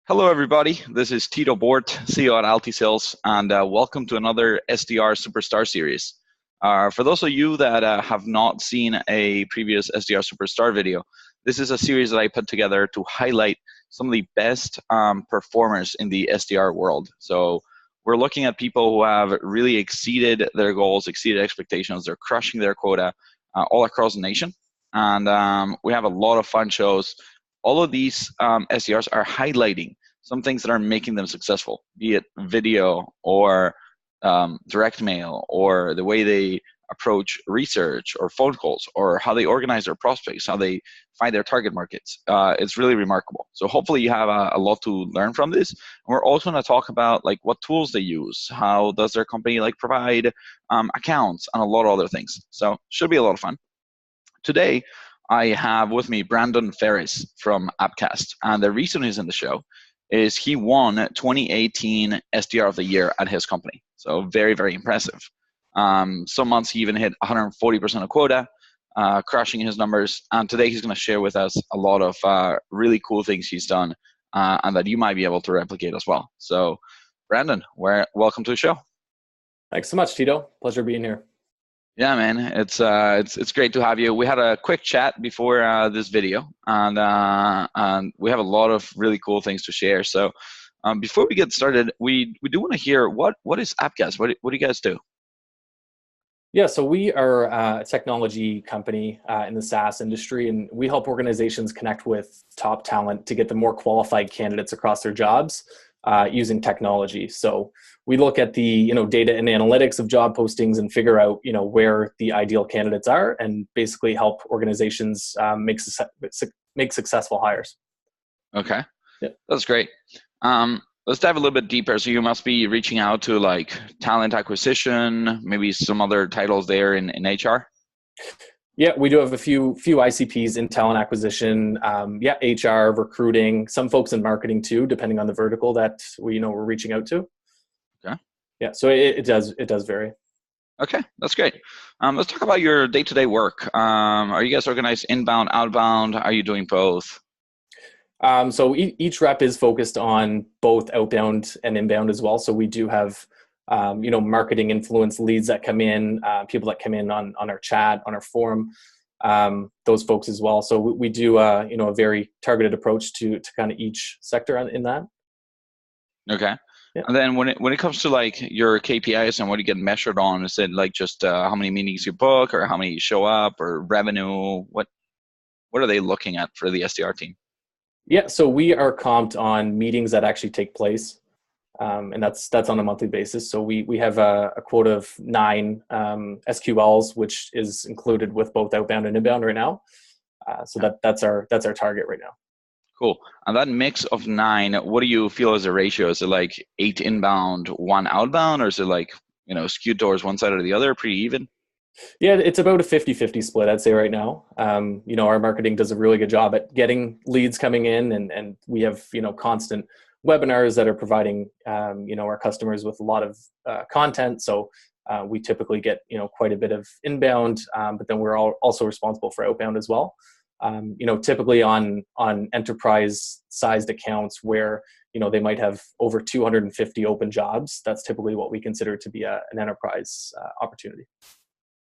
Hello, everybody. This is Tito Bort, CEO at Altisales, and welcome to another SDR Superstar series. For those of you that have not seen a previous SDR Superstar video, this is a series that I put together to highlight some of the best performers in the SDR world. So we're looking at people who have really exceeded their goals, exceeded expectations. They're crushing their quota all across the nation. And we have a lot of fun shows. All of these SDRs are highlighting some things that are making them successful, be it video or direct mail or the way they approach research or phone calls or how they organize their prospects, how they find their target markets. It's really remarkable. So hopefully you have a lot to learn from this. And we're also going to talk about like what tools they use, how does their company like provide accounts, and a lot of other things. So should be a lot of fun. Today, I have with me Brandon Ferris from Appcast. And the reason he's in the show is he won 2018 SDR of the Year at his company. So very, very impressive. Some months he even hit 140% of quota, crushing his numbers. And today he's going to share with us a lot of really cool things he's done and that you might be able to replicate as well. So Brandon, welcome to the show. Thanks so much, Tito. Pleasure being here. Yeah, man, it's great to have you. We had a quick chat before this video, and we have a lot of really cool things to share. So before we get started, we do want to hear what is Appcast? What do you guys do? Yeah, so we are a technology company in the SaaS industry, and we help organizations connect with top talent to get the more qualified candidates across their jobs using technology. So we look at the data and analytics of job postings and figure out where the ideal candidates are, and basically help organizations make successful hires. Okay, yeah. That's great. Let's dive a little bit deeper. So you must be reaching out to like talent acquisition, maybe some other titles there in HR. Yeah, we do have a few ICPs in talent acquisition. HR, recruiting, some folks in marketing too, depending on the vertical that we're reaching out to. Okay. Yeah, so it does vary. Okay, that's great. Let's talk about your day-to-day work. Are you guys organized inbound, outbound? Are you doing both? So each rep is focused on both outbound and inbound as well. So we do have marketing influence leads that come in, people that come in on our chat, on our forum, those folks as well. So we do a very targeted approach to kind of each sector in that. Okay. Yeah. And then when it comes to like your KPIs and what you get measured on, is it like just how many meetings you book or how many show up or revenue? What are they looking at for the SDR team? Yeah, so we are comped on meetings that actually take place. And that's on a monthly basis. So we have a quota of 9 SQLs, which is included with both outbound and inbound right now. So that's our target right now. Cool. And that mix of 9, what do you feel is a ratio? Is it like 8 inbound, 1 outbound, or is it like skewed towards one side or the other, pretty even? Yeah, it's about a 50-50 split, I'd say right now. Our marketing does a really good job at getting leads coming in, and we have constant webinars that are providing our customers with a lot of content. So we typically get quite a bit of inbound, but then we're also responsible for outbound as well. Typically on enterprise sized accounts where they might have over 250 open jobs, that's typically what we consider to be an enterprise opportunity.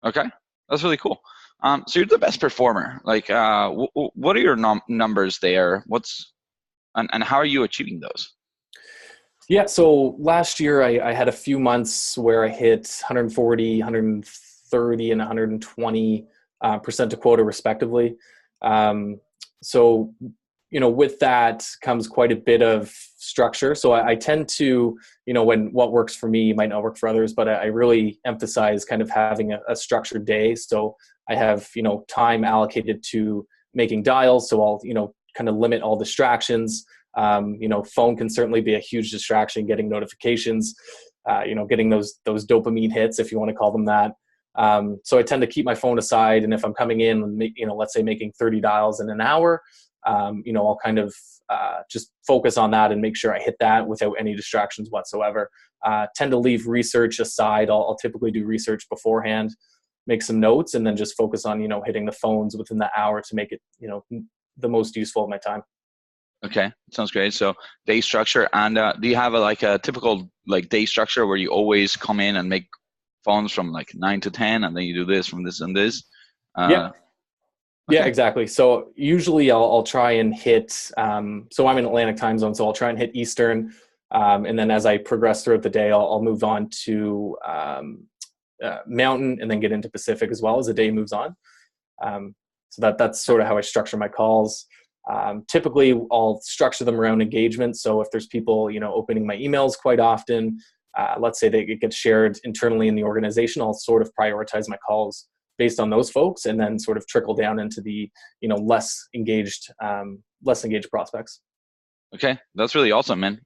Okay, that's really cool. So you're the best performer. Like, what are your numbers there? And how are you achieving those? Yeah, so last year I had a few months where I hit 140, 130, and 120% of quota respectively. So, with that comes quite a bit of structure. So I tend to, when what works for me might not work for others, but I really emphasize kind of having a structured day. So I have, time allocated to making dials. So I'll, kind of limit all distractions. Phone can certainly be a huge distraction, getting notifications, getting those dopamine hits, if you want to call them that. So I tend to keep my phone aside. And if I'm coming in and let's say making 30 dials in an hour, I'll kind of just focus on that and make sure I hit that without any distractions whatsoever. Tend to leave research aside. I'll typically do research beforehand, make some notes, and then just focus on, hitting the phones within the hour to make it, the most useful of my time. Okay, sounds great. So day structure, and do you have like a typical like day structure where you always come in and make phones from like 9 to 10, and then you do this from this and this? Uh, Yeah. Yeah, okay, exactly. So usually I'll try and hit, so I'm in Atlantic time zone, so I'll try and hit Eastern. And then as I progress throughout the day, I'll move on to Mountain and then get into Pacific as well as the day moves on. So that's sort of how I structure my calls. Typically, I'll structure them around engagement. So if there's people, opening my emails quite often, let's say that it gets shared internally in the organization, I'll sort of prioritize my calls based on those folks, and then sort of trickle down into the, less engaged prospects. okay, that's really awesome, man.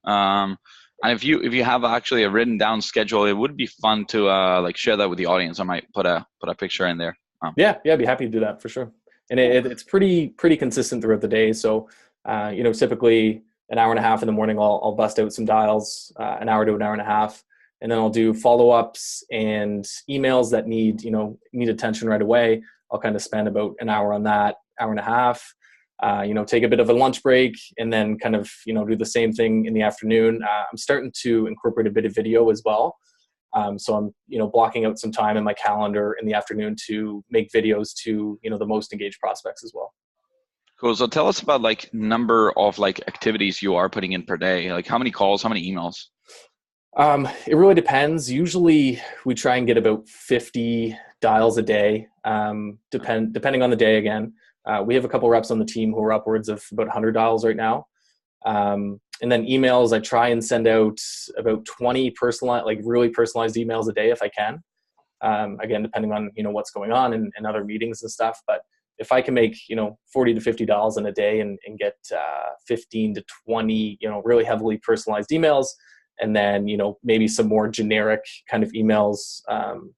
And if you have actually a written down schedule, it would be fun to like share that with the audience. I might put a picture in there. Yeah, I'd be happy to do that for sure. And Cool. it's pretty consistent throughout the day. So, typically an hour and a half in the morning, I'll bust out some dials, an hour to an hour and a half, and then I'll do follow-ups and emails that need attention right away. I'll kind of spend about an hour on that, hour and a half. Take a bit of a lunch break, and then kind of do the same thing in the afternoon. I'm starting to incorporate a bit of video as well. So I'm, blocking out some time in my calendar in the afternoon to make videos to, the most engaged prospects as well. Cool. So tell us about like number of like activities you are putting in per day. Like how many calls, how many emails? It really depends. Usually we try and get about 50 dials a day, depending on the day again. We have a couple reps on the team who are upwards of about 100 dials right now. And then emails, I try and send out about 20 personalized, like really personalized emails a day if I can. Again, depending on, what's going on and other meetings and stuff. But if I can make, 40 to $50 in a day and get 15 to 20, really heavily personalized emails, and then, maybe some more generic kind of emails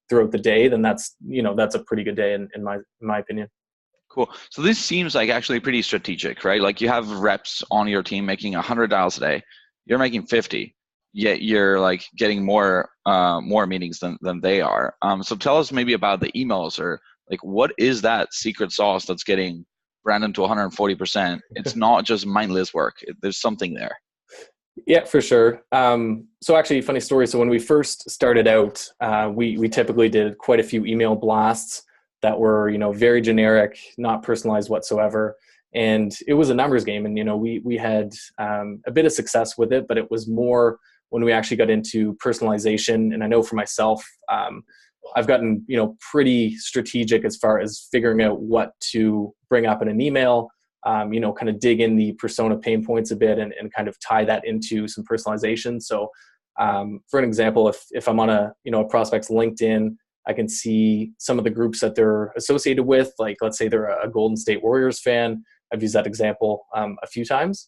throughout the day, then that's a pretty good day in my opinion. Cool. So this seems like actually pretty strategic, right? Like you have reps on your team making 100 dials a day. You're making 50, yet you're like getting more meetings than they are. So tell us maybe about the emails, or like what is that secret sauce that's getting Brandon to 140%? It's not just mindless work. There's something there. Yeah, for sure. So actually, funny story. So when we first started out, we typically did quite a few email blasts that were, very generic, not personalized whatsoever. And it was a numbers game. And, we had a bit of success with it, but it was more when we actually got into personalization. And I know for myself, I've gotten, pretty strategic as far as figuring out what to bring up in an email, kind of dig in the persona pain points a bit and kind of tie that into some personalization. So for an example, if I'm on a prospect's LinkedIn, I can see some of the groups that they're associated with. Like, let's say they're a Golden State Warriors fan. I've used that example a few times.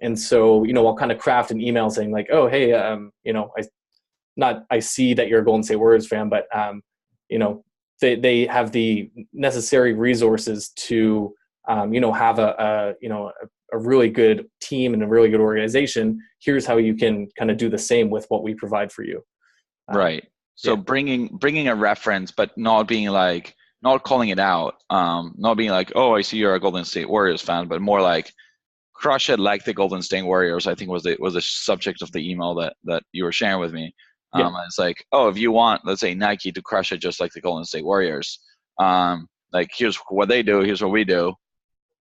And so, I'll kind of craft an email saying like, oh, hey, I see that you're a Golden State Warriors fan, but, they have the necessary resources to, have a really good team and a really good organization. Here's how you can kind of do the same with what we provide for you. Right. So Yeah. bringing a reference, but not being like, not calling it out, not being like, oh, I see you're a Golden State Warriors fan, but more like crush it like the Golden State Warriors. I think was the subject of the email that you were sharing with me. Yeah. It's like, oh, if you want, let's say Nike to crush it just like the Golden State Warriors, like here's what they do, here's what we do.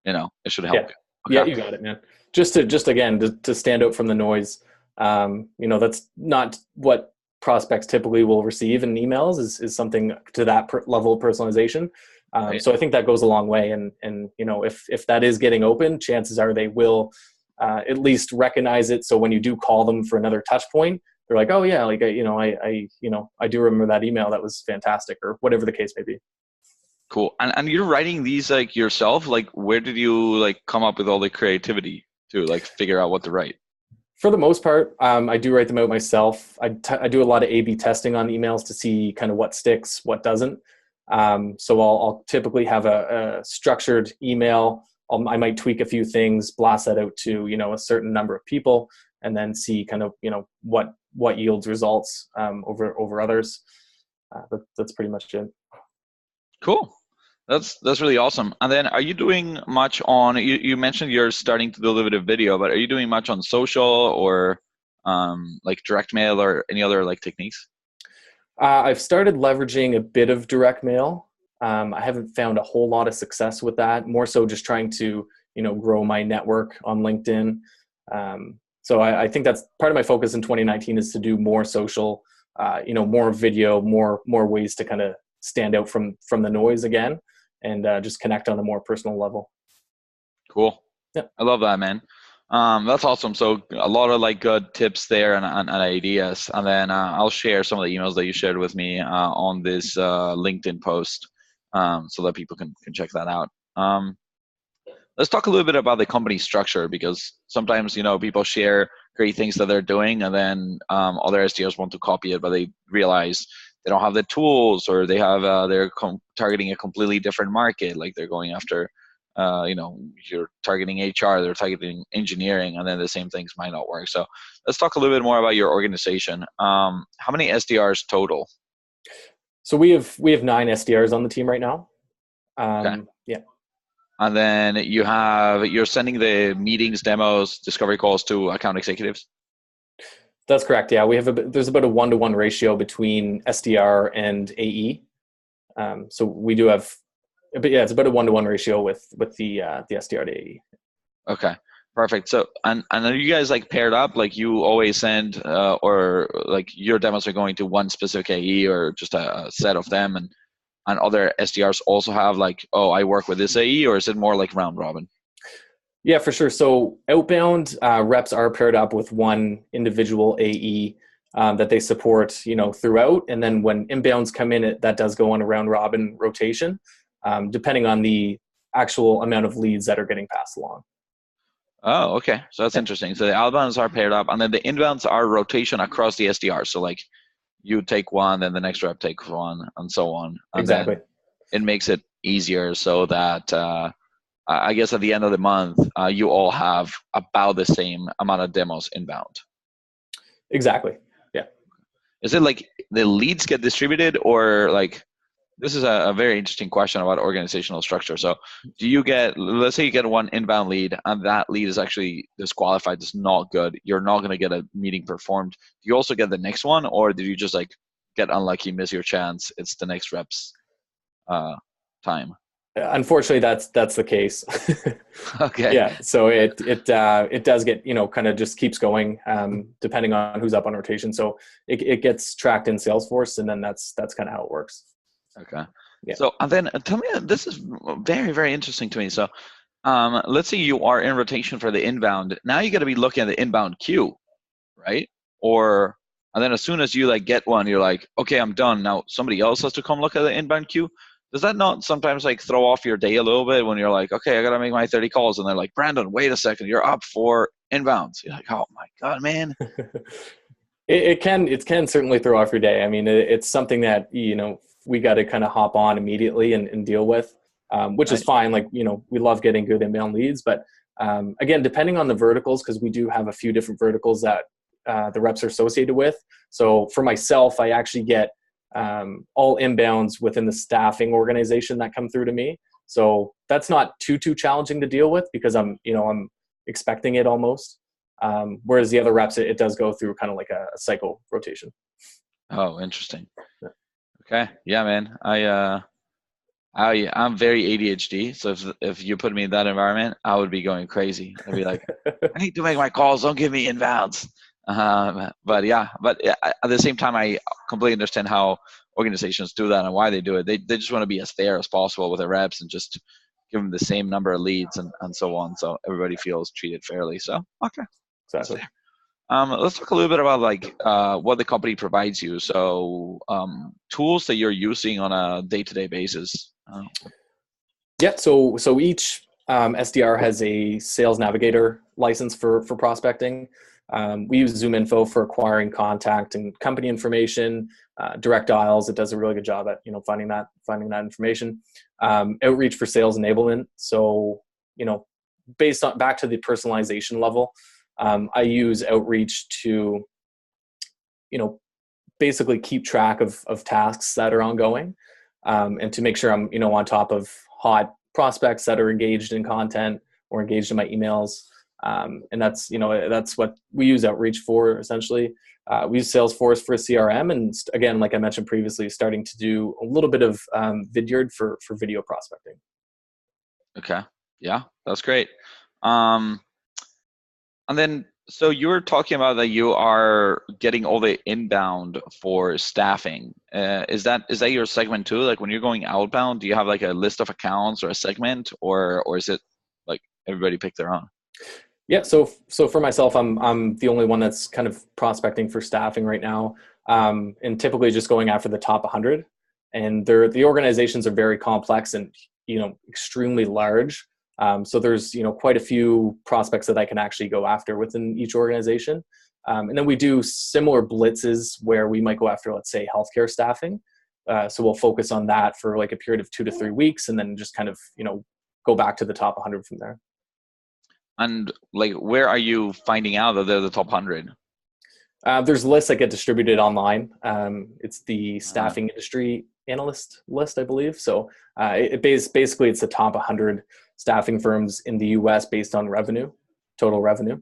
It should help Yeah. you. Yeah. Okay. You got it, man. Just again, to stand out from the noise. That's not what prospects typically will receive in emails is something to that level of personalization. Right. So I think that goes a long way. And if that is getting open, chances are they will at least recognize it. So when you do call them for another touch point, they're like, oh yeah, like, I do remember that email. That was fantastic, or whatever the case may be. Cool. And you're writing these like yourself? Like where did you like come up with all the creativity to like figure out what to write? For the most part, I do write them out myself. I do a lot of A/B testing on emails to see kind of what sticks, what doesn't. So I'll typically have a structured email. I might tweak a few things, blast that out to a certain number of people, and then see kind of what yields results over others. But that's pretty much it. Cool. That's really awesome. And then are you doing much on, you mentioned you're starting to do a little bit of video, but are you doing much on social or like direct mail or any other like techniques? I've started leveraging a bit of direct mail. I haven't found a whole lot of success with that. More so, just trying to grow my network on LinkedIn. So I think that's part of my focus in 2019 is to do more social, more video, more ways to kind of stand out from the noise again, and just connect on a more personal level. Cool. Yeah. I love that, man. That's awesome. So a lot of like good tips there and ideas. And then I'll share some of the emails that you shared with me on this LinkedIn post so that people can check that out. Let's talk a little bit about the company structure because sometimes, people share great things that they're doing and then other SDRs want to copy it, but they realize they don't have the tools or they have they're targeting a completely different market. Like they're going after, you're targeting HR, they're targeting engineering, and then the same things might not work. So let's talk a little bit more about your organization. How many SDRs total? So we have 9 SDRs on the team right now. Okay. Yeah. And then you're sending the meetings, demos, discovery calls to account executives? That's correct. Yeah, there's about a 1-to-1 ratio between SDR and AE. So we do have, but yeah, it's about a 1-to-1 ratio with the SDR to AE. Okay, perfect. So and are you guys like paired up? Like you always send or like your demos are going to one specific AE or just a set of them, and other SDRs also have like, oh, I work with this AE, or is it more like round robin? Yeah, for sure. So outbound reps are paired up with one individual AE that they support, throughout. And then when inbounds come in, that does go on a round robin rotation, depending on the actual amount of leads that are getting passed along. Oh, okay. So that's Yeah, interesting. So the outbounds are paired up, and then the inbounds are rotation across the SDR. So like you take one, then the next rep takes one, and so on, and exactly. then it makes it easier so that I guess at the end of the month, you all have about the same amount of demos inbound. Exactly. Yeah. Is it like the leads get distributed, or like this is a very interesting question about organizational structure. So do you get, let's say you get one inbound lead and that lead is actually disqualified, it's not good, you're not going to get a meeting performed. Do you also get the next one, or did you just like get unlucky, miss your chance, it's the next rep's time? Unfortunately, that's the case. Okay. Yeah. So it does get, kind of just keeps going, depending on who's up on rotation. So it gets tracked in Salesforce, and then that's kind of how it works. Okay. Yeah. So, and then tell me, this is very, very interesting to me. So, let's say you are in rotation for the inbound. Now you got to be looking at the inbound queue, right? Or, and then as soon as you like get one, you're like, okay, I'm done. Now somebody else has to come look at the inbound queue. Does that not sometimes like throw off your day a little bit when you're like, okay, I got to make my 30 calls, and they're like, Brandon, wait a second, you're up for inbounds. You're like, oh my God, man. It can certainly throw off your day. I mean, it's something that, we got to kind of hop on immediately and deal with, which is Right. fine. Like, we love getting good inbound leads, but again, depending on the verticals, because we do have a few different verticals that the reps are associated with. So for myself, I actually get all inbounds within the staffing organization that come through to me. So that's not too challenging to deal with because I'm expecting it almost. Whereas the other reps, it does go through kind of like a cycle rotation. Oh, interesting. Yeah. Okay. Yeah, man. I'm very ADHD, so if you put me in that environment, I would be going crazy. I'd be like, I need to make my calls. Don't give me inbounds. But at the same time, I completely understand how organizations do that and why they do it. They just want to be as fair as possible with their reps and just give them the same number of leads and so on, so everybody feels treated fairly. So okay, that's Exactly. fair. Let's talk a little bit about like what the company provides you. So tools that you're using on a day-to-day basis. Yeah. So each SDR has a sales navigator license for prospecting. We use ZoomInfo for acquiring contact and company information, direct dials. It does a really good job at finding that information. Outreach for sales enablement. So based on back to the personalization level, I use outreach to basically keep track of tasks that are ongoing. and to make sure I'm, on top of hot prospects that are engaged in content or engaged in my emails. And that's, that's what we use outreach for essentially. We use Salesforce for a CRM. And again, like I mentioned previously, starting to do a little bit of Vidyard for video prospecting. Okay. Yeah, that's great. And then, so you were talking about that you are getting all the inbound for staffing. Is that your segment too? Like when you're going outbound, do you have like a list of accounts or a segment, or is it like everybody pick their own? Yeah. So for myself, I'm the only one that's kind of prospecting for staffing right now, and typically just going after the top 100. And the organizations are very complex and extremely large. So there's quite a few prospects that I can actually go after within each organization. And then we do similar blitzes where we might go after, let's say, healthcare staffing. So we'll focus on that for like a period of 2 to 3 weeks, and then just kind of go back to the top 100 from there. And like, where are you finding out that they're the top 100? There's lists that get distributed online. It's the staffing industry analyst list, I believe. So basically it's the top 100 staffing firms in the US based on total revenue.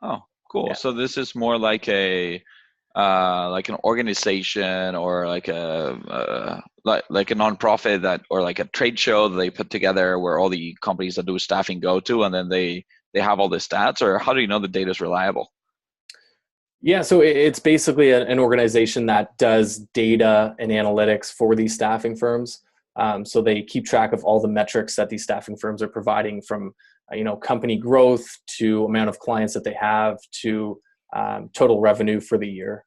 Oh, cool. Yeah. So this is more like like an organization or like a nonprofit or like a trade show that they put together where all the companies that do staffing go to, and then they have all the stats, or how do you know the data is reliable? Yeah, so it's basically an organization that does data and analytics for these staffing firms. So they keep track of all the metrics that these staffing firms are providing, from company growth to amount of clients that they have to total revenue for the year.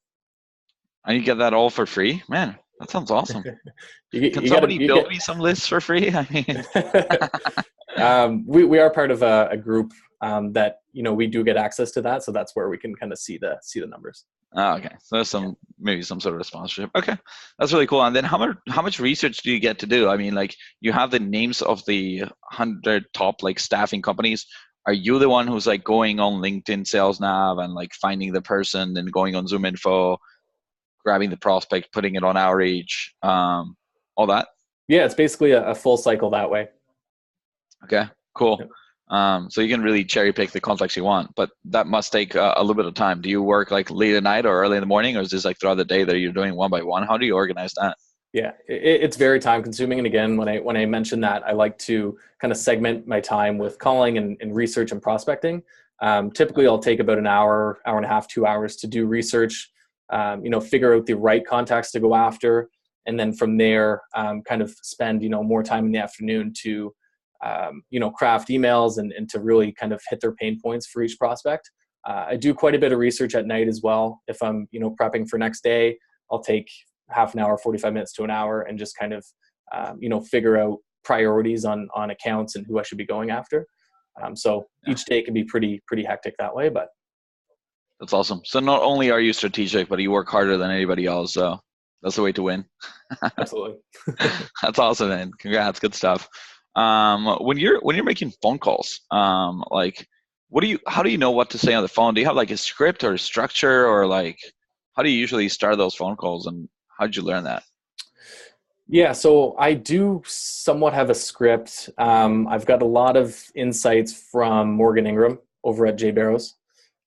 And you get that all for free? Man, that sounds awesome. Can somebody build me some lists for free? I mean, we are part of a group that we do get access to that, so that's where we can kind of see the numbers. Oh, okay, so there's maybe some sort of sponsorship. Okay, that's really cool. And then how much research do you get to do? I mean, like, you have the names of the 100 top like staffing companies. Are you the one who's like going on LinkedIn Sales Nav and like finding the person and going on Zoom Info, grabbing the prospect, putting it on Outreach, all that? Yeah, it's basically a full cycle that way. Okay, cool. So you can really cherry pick the contacts you want, but that must take a little bit of time. Do you work like late at night or early in the morning, or is this like throughout the day that you're doing one by one? How do you organize that? Yeah, it's very time consuming. And again, when I mention that, I like to kind of segment my time with calling and research and prospecting. Typically I'll take about an hour and a half, 2 hours to do research, figure out the right contacts to go after. And then from there, kind of spend, more time in the afternoon to, craft emails and to really kind of hit their pain points for each prospect. I do quite a bit of research at night as well. If I'm, prepping for next day, I'll take half an hour, 45 minutes to an hour, and just kind of, figure out priorities on accounts and who I should be going after. So each day can be pretty hectic that way, but. That's awesome. So not only are you strategic, but you work harder than anybody else. So that's the way to win. Absolutely. That's awesome, man. Congrats. Good stuff. When you're making phone calls, like, how do you know what to say on the phone? Do you have like a script or a structure, or like, how do you usually start those phone calls, and how did you learn that? Yeah, so I do somewhat have a script. I've got a lot of insights from Morgan Ingram over at Jay Barrows.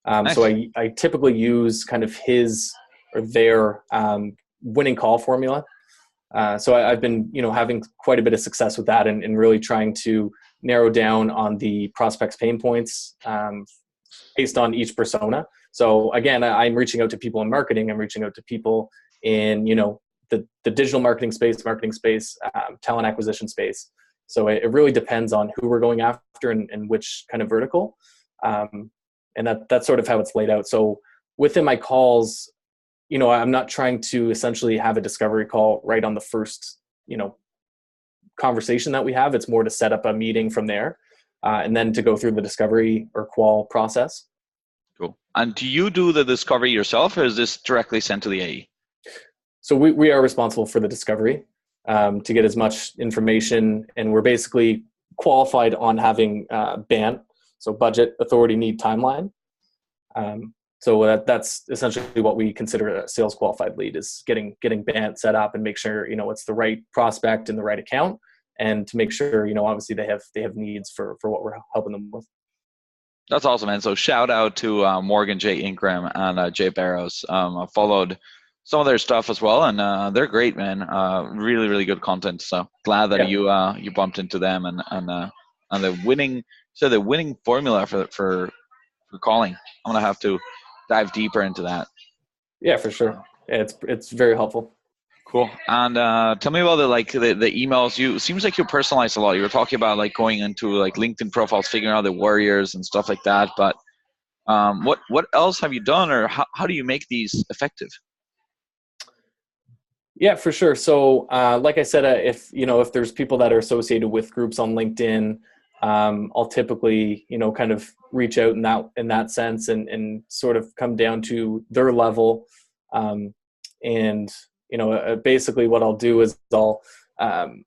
Nice. So I typically use kind of his or their winning call formula. So I've been, having quite a bit of success with that, and really trying to narrow down on the prospect's pain points based on each persona. So again, I'm reaching out to people in marketing. I'm reaching out to people in, the digital marketing space, talent acquisition space. So it really depends on who we're going after and which kind of vertical. And that's sort of how it's laid out. So within my calls, I'm not trying to essentially have a discovery call right on the first, conversation that we have. It's more to set up a meeting from there, and then to go through the discovery or qual process. Cool. And do you do the discovery yourself, or is this directly sent to the AE? So we are responsible for the discovery to get as much information, and we're basically qualified on having BANT, so budget, authority, need, timeline. So that's essentially what we consider a sales qualified lead, is getting BANT set up and make sure, it's the right prospect in the right account, and to make sure, obviously they have needs for what we're helping them with. That's awesome, man. So shout out to Morgan J. Ingram and Jay Barrows. I followed some of their stuff as well, and they're great, man. Really, really good content. So glad that you bumped into them and the winning formula for calling. I'm gonna have to dive deeper into that. Yeah, for sure. Yeah, it's very helpful. Cool. And tell me about the emails. Seems like you personalize a lot. You were talking about like going into like LinkedIn profiles, figuring out the warriors and stuff like that. But what else have you done, or how do you make these effective? Yeah, for sure. So like I said, if there's people that are associated with groups on LinkedIn, I'll typically kind of reach out in that sense and sort of come down to their level, and basically what I'll do is I'll kind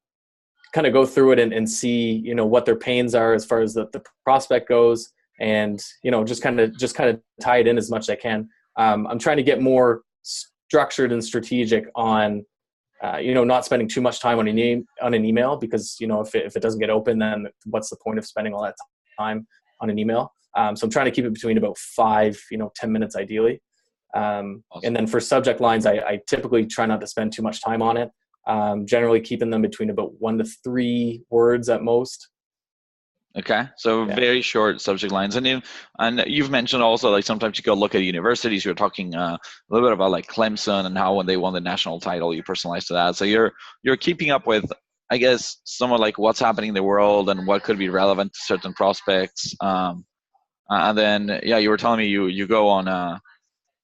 of go through it and see what their pains are as far as the prospect goes, and just kind of tie it in as much as I can. I'm trying to get more structured and strategic on not spending too much time on an email, because if it doesn't get open, then what's the point of spending all that time on an email? So I'm trying to keep it between about 5 10 minutes ideally. Awesome. And then for subject lines, I typically try not to spend too much time on it. Generally keeping them between about 1 to 3 words at most. Okay, so very short subject lines, and you've mentioned also like sometimes you go look at universities. You're talking a little bit about like Clemson and how when they won the national title, you personalize to that. So you're keeping up with, I guess, somewhat like what's happening in the world and what could be relevant to certain prospects. And then you were telling me you go on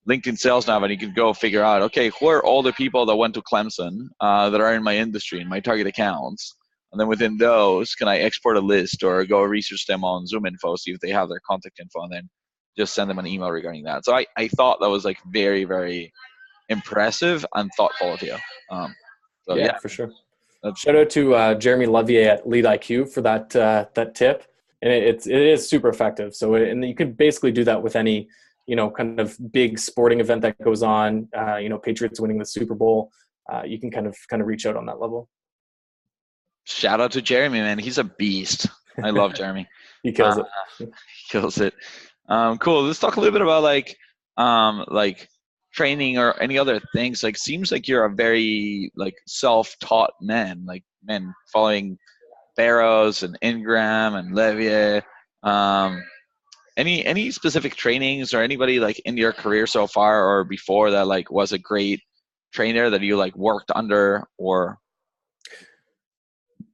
LinkedIn Sales Nav and you can go figure out, okay, who are all the people that went to Clemson that are in my industry, in my target accounts. And then within those, can I export a list or go research them on Zoom Info, see if they have their contact info, and then just send them an email regarding that. So I thought that was like very, very impressive and thoughtful of you. For sure. Shout out to Jeremy Levier at Lead IQ for that tip, and it is super effective. So and you can basically do that with any kind of big sporting event that goes on. Patriots winning the Super Bowl, you can kind of reach out on that level. Shout out to Jeremy, man. He's a beast. I love Jeremy. He kills it. He kills it. Cool. Let's talk a little bit about like training or any other things. Like, seems like you're a very like self-taught man, like following Barrows and Ingram and Levier. Any specific trainings or anybody like in your career so far or before that like was a great trainer that you like worked under or?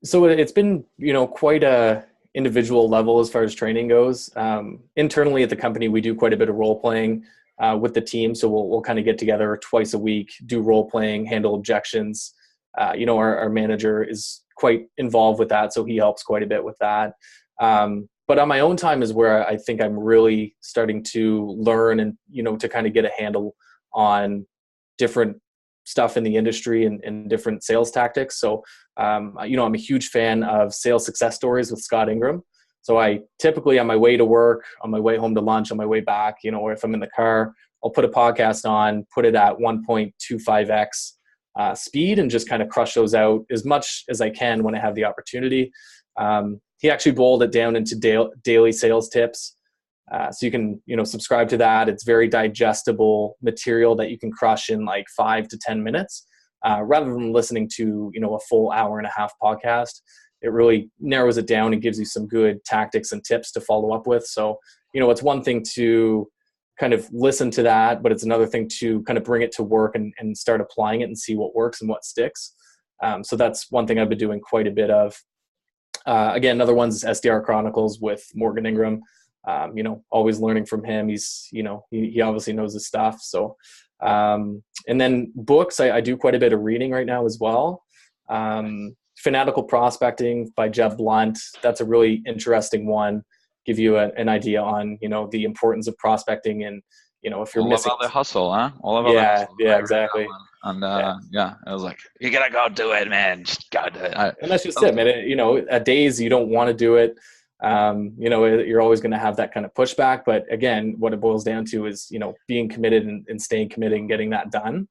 So it's been, quite a individual level as far as training goes. Internally at the company, we do quite a bit of role playing with the team. So we'll kind of get together twice a week, do role playing, handle objections. Our manager is quite involved with that, so he helps quite a bit with that. But on my own time is where I think I'm really starting to learn and, to kind of get a handle on different stuff in the industry and different sales tactics. So, I'm a huge fan of sales success stories with Scott Ingram. So I typically on my way to work, on my way home to lunch, on my way back, or if I'm in the car, I'll put a podcast on, put it at 1.25x speed and just kind of crush those out as much as I can when I have the opportunity. He actually boiled it down into daily sales tips. So you can, subscribe to that. It's very digestible material that you can crush in like 5 to 10 minutes, rather than listening to, a full hour and a half podcast. It really narrows it down and gives you some good tactics and tips to follow up with. So, it's one thing to kind of listen to that, but it's another thing to kind of bring it to work and start applying it and see what works and what sticks. So that's one thing I've been doing quite a bit of. Again, another one's SDR Chronicles with Morgan Ingram. Always learning from him. He's, he obviously knows his stuff. So, and then books, I do quite a bit of reading right now as well. Fanatical Prospecting by Jeb Blunt. That's a really interesting one. Give you an idea on, the importance of prospecting and, if you're all missing. All about the hustle, huh? All about the hustle. Yeah, exactly. And I was like, you gotta go do it, man. Just gotta do it. And that's just it, man. At days you don't want to do it. You're always going to have that kind of pushback. But again, what it boils down to is, being committed and staying committed and getting that done.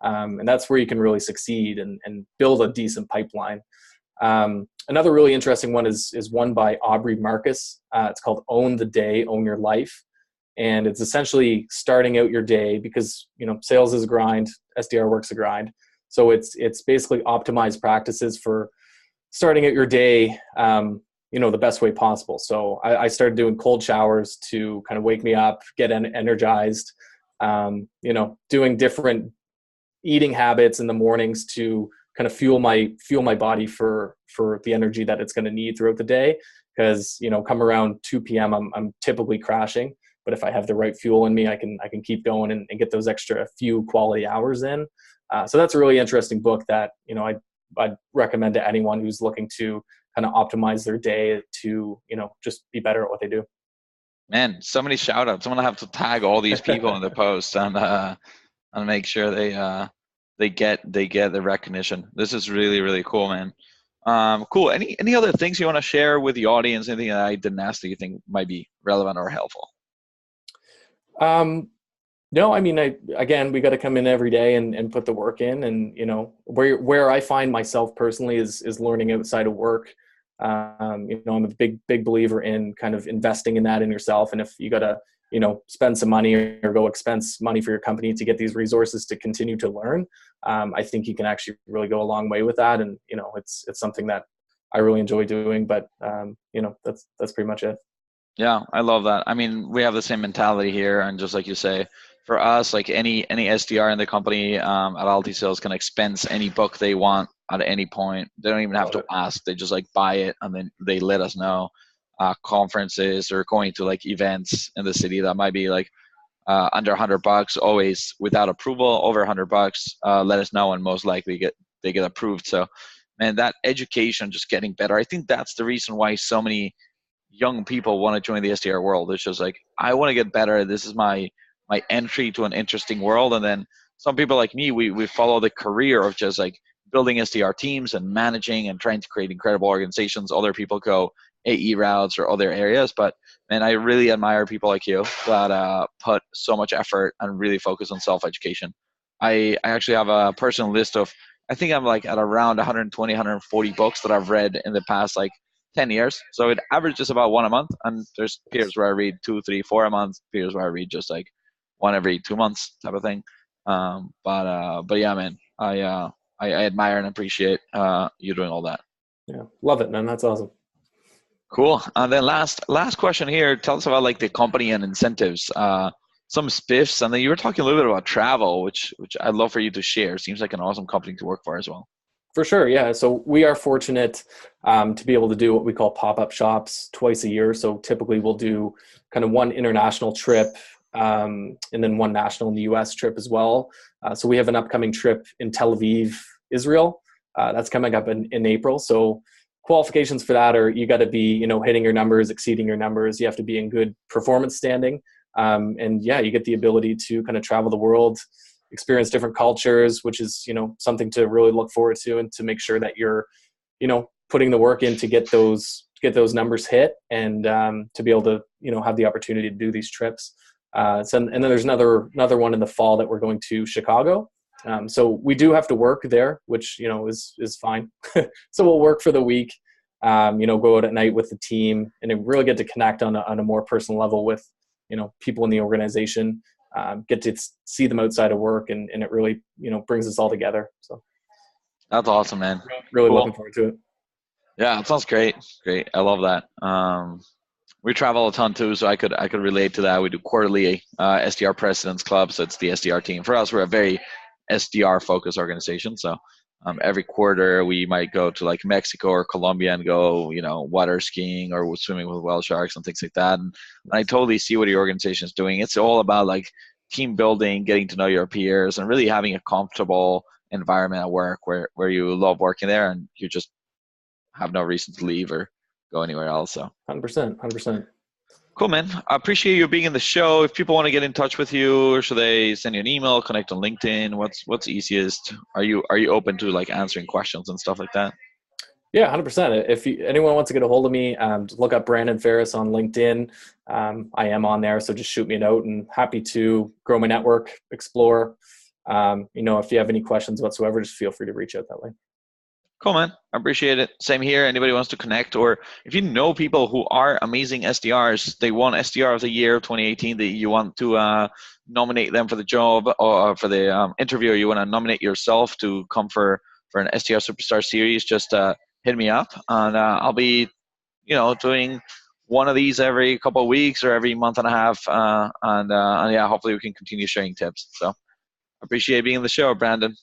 And that's where you can really succeed and build a decent pipeline. Another really interesting one is one by Aubrey Marcus. It's called Own the Day, Own Your Life. And it's essentially starting out your day because, sales is a grind, SDR work's a grind. So it's basically optimized practices for starting out your day, the best way possible. So I started doing cold showers to kind of wake me up, get energized, doing different eating habits in the mornings to kind of fuel my body for the energy that it's going to need throughout the day. Because, come around 2 p.m., I'm typically crashing. But if I have the right fuel in me, I can keep going and get those extra few quality hours in. So that's a really interesting book that, I'd recommend to anyone who's looking to kind of optimize their day to, just be better at what they do. Man, so many shout outs. I'm going to have to tag all these people in the post and make sure they get the recognition. This is really, really cool, man. Cool. Any other things you want to share with the audience? Anything that I didn't ask that you think might be relevant or helpful? No, I mean, we got to come in every day and put the work in, and where I find myself personally is learning outside of work. I'm a big believer in kind of investing in that in yourself, and if you got to spend some money or go expense money for your company to get these resources to continue to learn, I think you can actually really go a long way with that, and it's something that I really enjoy doing. But that's pretty much it. Yeah, I love that. I mean, we have the same mentality here, and just like you say, for us, like any SDR in the company at Alti Sales can expense any book they want at any point. They don't even have to ask; they just like buy it, and then they let us know. Conferences or going to like events in the city that might be like under $100, always without approval. Over $100, let us know, and most likely they get approved. So, man, that education just getting better. I think that's the reason why so many young people want to join the SDR world. It's just like, I want to get better. This is my entry to an interesting world. And then some people like me, we follow the career of just like building SDR teams and managing and trying to create incredible organizations. Other people go AE routes or other areas. But man, I really admire people like you that put so much effort and really focus on self-education. I actually have a personal list of, I think I'm like at around 120, 140 books that I've read in the past like 10 years. So it averages about one a month. And there's periods where I read 2, 3, 4 a month, periods where I read just like one every 2 months type of thing. But yeah, man, I admire and appreciate you doing all that. Yeah, love it, man. That's awesome. Cool. And then last question here. Tell us about like the company and incentives. Some spiffs, and then you were talking a little bit about travel, which I'd love for you to share. Seems like an awesome company to work for as well. For sure, yeah. So we are fortunate to be able to do what we call pop-up shops twice a year. So typically we'll do kind of one international trip and then one national in the US trip as well. So we have an upcoming trip in Tel Aviv, Israel. That's coming up in April. So qualifications for that are you got to be, hitting your numbers, exceeding your numbers. You have to be in good performance standing. And yeah, you get the ability to kind of travel the world, experience different cultures, which is, something to really look forward to, and to make sure that you're, putting the work in to get those numbers hit, and to be able to, have the opportunity to do these trips. And then there's another one in the fall that we're going to Chicago. So we do have to work there, which, is fine. So we'll work for the week, go out at night with the team, and then really get to connect on a more personal level with, people in the organization, get to see them outside of work, and it really, brings us all together. So that's awesome, man. Really looking forward to it. Yeah, it sounds great. Great. I love that. We travel a ton too, so I could relate to that. We do quarterly SDR Presidents Club, so it's the SDR team. For us, we're a very SDR focused organization. So every quarter we might go to like Mexico or Colombia and go, water skiing or swimming with whale sharks and things like that. And I totally see what your organization is doing. It's all about like team building, getting to know your peers, and really having a comfortable environment at work where you love working there and you just have no reason to leave or go anywhere else. So 100%. Cool, man. I appreciate you being in the show. If people want to get in touch with you, or should they send you an email, connect on LinkedIn? What's easiest? Are you open to like answering questions and stuff like that? Yeah, 100%. If anyone wants to get a hold of me, just look up Brandon Ferris on LinkedIn. I am on there, so just shoot me a note, and happy to grow my network, explore. If you have any questions whatsoever, just feel free to reach out that way. Cool, man. I appreciate it. Same here. Anybody wants to connect, or if you know people who are amazing SDRs, they won SDR of the year 2018, that you want to nominate them for the job or for the interview, or you want to nominate yourself to come for an SDR Superstar series, just hit me up, and I'll be, doing one of these every couple of weeks or every month and a half, and yeah, hopefully we can continue sharing tips. So appreciate being on the show, Brandon.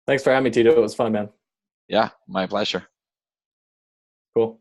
Thanks for having me, Tito. It was fun, man. Yeah, my pleasure. Cool.